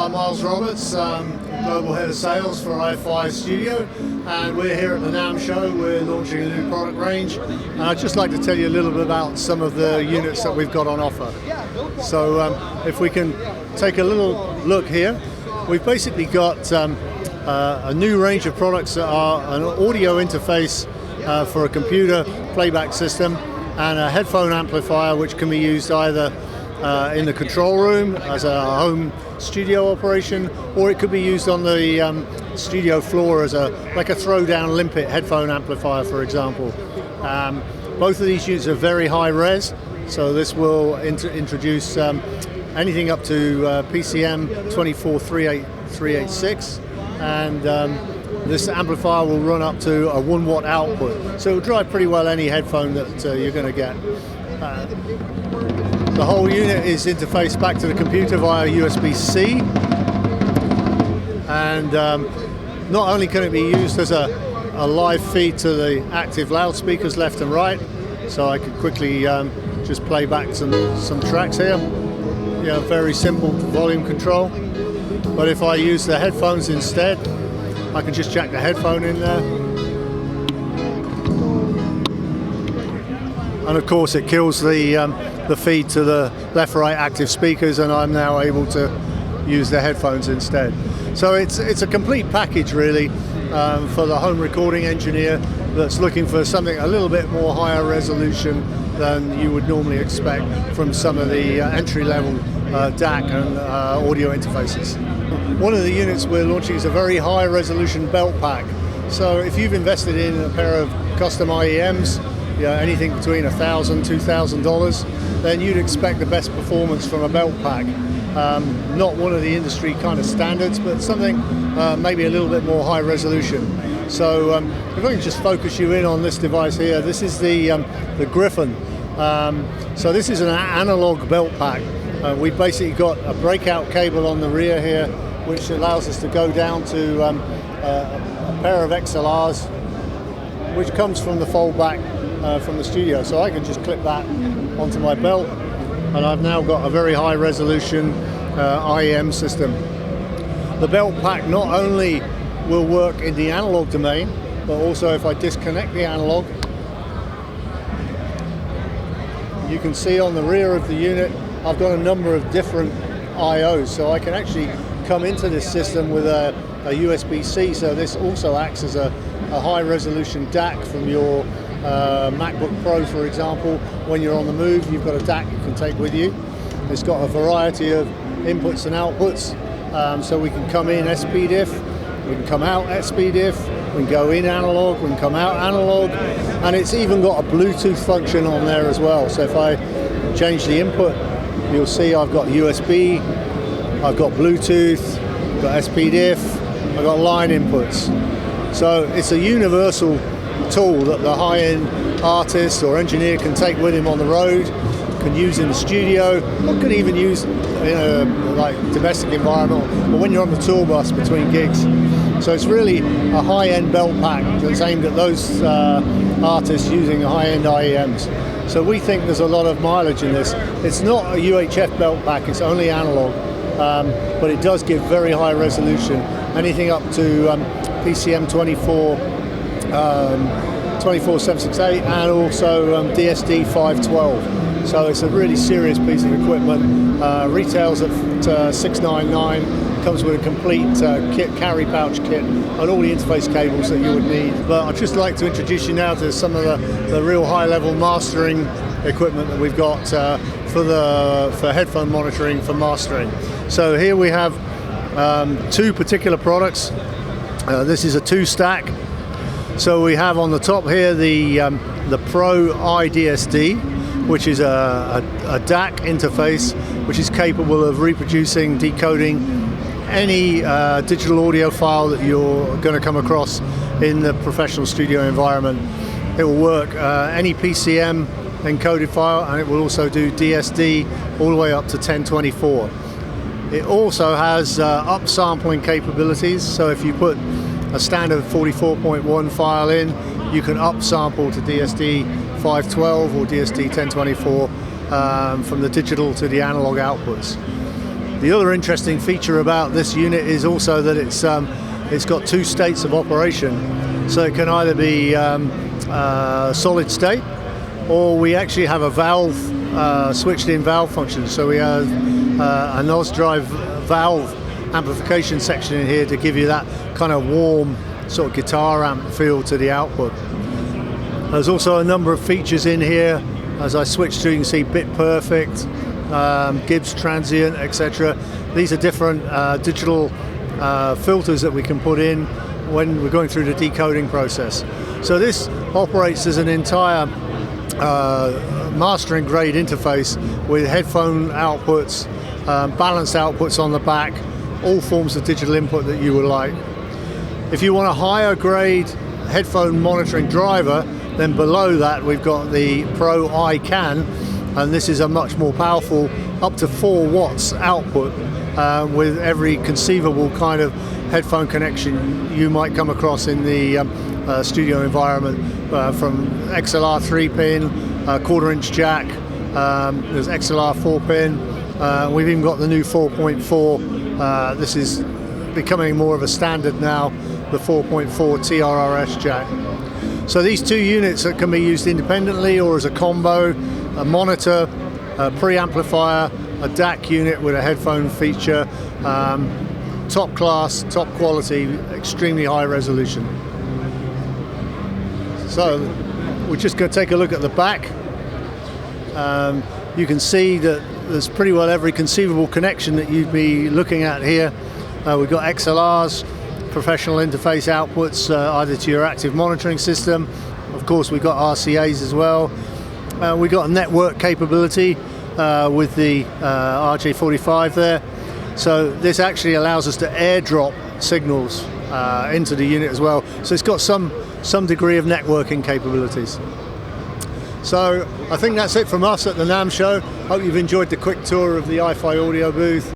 I'm Miles Roberts, Global Head of Sales for iFi Studio, and we're here at the NAMM Show. We're launching a new product range, and I'd just like to tell you a little bit about some of the units that we've got on offer. So if we can take a little look here, we've basically got a new range of products that are an audio interface for a computer playback system and a headphone amplifier which can be used either in the control room as a home studio operation, or it could be used on the studio floor as like a throw-down limpet headphone amplifier, for example. Both of these units are very high res, so this will introduce anything up to PCM 24386, and this amplifier will run up to a 1 watt output, so it will drive pretty well any headphone that you're going to get. The whole unit is interfaced back to the computer via USB-C, and not only can it be used as a live feed to the active loudspeakers left and right, so I can quickly just play back some tracks here. Yeah, very simple volume control. But if I use the headphones instead, I can just jack the headphone in there. And of course it kills the feed to the left-right active speakers, and I'm now able to use the headphones instead. So it's a complete package really for the home recording engineer that's looking for something a little bit more higher resolution than you would normally expect from some of the entry-level DAC and audio interfaces. One of the units we're launching is a very high resolution belt pack. So if you've invested in a pair of custom IEMs, anything between $1,000, $2,000, then you'd expect the best performance from a belt pack. Not one of the industry kind of standards, but something maybe a little bit more high resolution. So if I can just focus you in on this device here, this is the Gryphon. So this is an analog belt pack. We've basically got a breakout cable on the rear here, which allows us to go down to a pair of XLRs, which comes from the foldback from the studio. So I can just clip that onto my belt, and I've now got a very high resolution IEM system. The belt pack not only will work in the analog domain, but also if I disconnect the analog, you can see on the rear of the unit I've got a number of different IOs, so I can actually come into this system with a USB-C, so this also acts as a high resolution DAC from your MacBook Pro, for example. When you're on the move, you've got a DAC you can take with you. It's got a variety of inputs and outputs, so we can come in SPDIF, we can come out SPDIF, we can go in analog, we can come out analog, and it's even got a Bluetooth function on there as well. So if I change the input, you'll see I've got USB, I've got Bluetooth, I've got SPDIF, I've got line inputs. So it's a universal tool that the high-end artist or engineer can take with him on the road, can use in the studio, or can even use in a like domestic environment, or when you're on the tour bus between gigs. So it's really a high-end belt pack that's aimed at those artists using high-end IEMs. So we think there's a lot of mileage in this. It's not a UHF belt pack, it's only analog, but it does give very high resolution, anything up to PCM 24768 and also DSD 512. So it's a really serious piece of equipment. Retails at $699, comes with a complete kit, carry pouch kit, and all the interface cables that you would need. But I'd just like to introduce you now to some of the real high-level mastering equipment that we've got for headphone monitoring for mastering. So here we have two particular products. This is a two-stack. So we have on the top here the Pro iDSD, which is a DAC interface which is capable of reproducing, decoding any digital audio file that you're going to come across in the professional studio environment. It will work any PCM encoded file, and it will also do DSD all the way up to 1024. It also has upsampling capabilities, so if you put a standard 44.1 file in, you can upsample to DSD 512 or DSD 1024 from the digital to the analog outputs. The other interesting feature about this unit is also that it's got two states of operation. So it can either be solid state, or we actually have a valve, switched in valve function. So we have a NOS drive valve amplification section in here to give you that kind of warm sort of guitar amp feel to the output. There's also a number of features in here. As I switch to, you can see bit perfect, Gibbs transient, etc. These are different digital filters that we can put in when we're going through the decoding process. So this operates as an entire mastering grade interface with headphone outputs, balanced outputs on the back, all forms of digital input that you would like. If you want a higher grade headphone monitoring driver, then below that we've got the Pro iCAN, and this is a much more powerful, up to 4 watts output with every conceivable kind of headphone connection you might come across in the studio environment, from XLR 3-pin, 1/4-inch jack, there's XLR 4-pin, we've even got the new 4.4, this is becoming more of a standard now, the 4.4 TRRS jack. So these two units that can be used independently or as a combo, a monitor, a preamplifier, a DAC unit with a headphone feature, top class, top quality, extremely high resolution. So we're just going to take a look at the back. You can see that there's pretty well every conceivable connection that you'd be looking at here. We've got XLRs, professional interface outputs, either to your active monitoring system. Of course, we've got RCAs as well. We've got a network capability with the RJ45 there. So this actually allows us to airdrop signals into the unit as well. So it's got some degree of networking capabilities. So I think that's it from us at the NAMM Show. Hope you've enjoyed the quick tour of the iFi audio booth.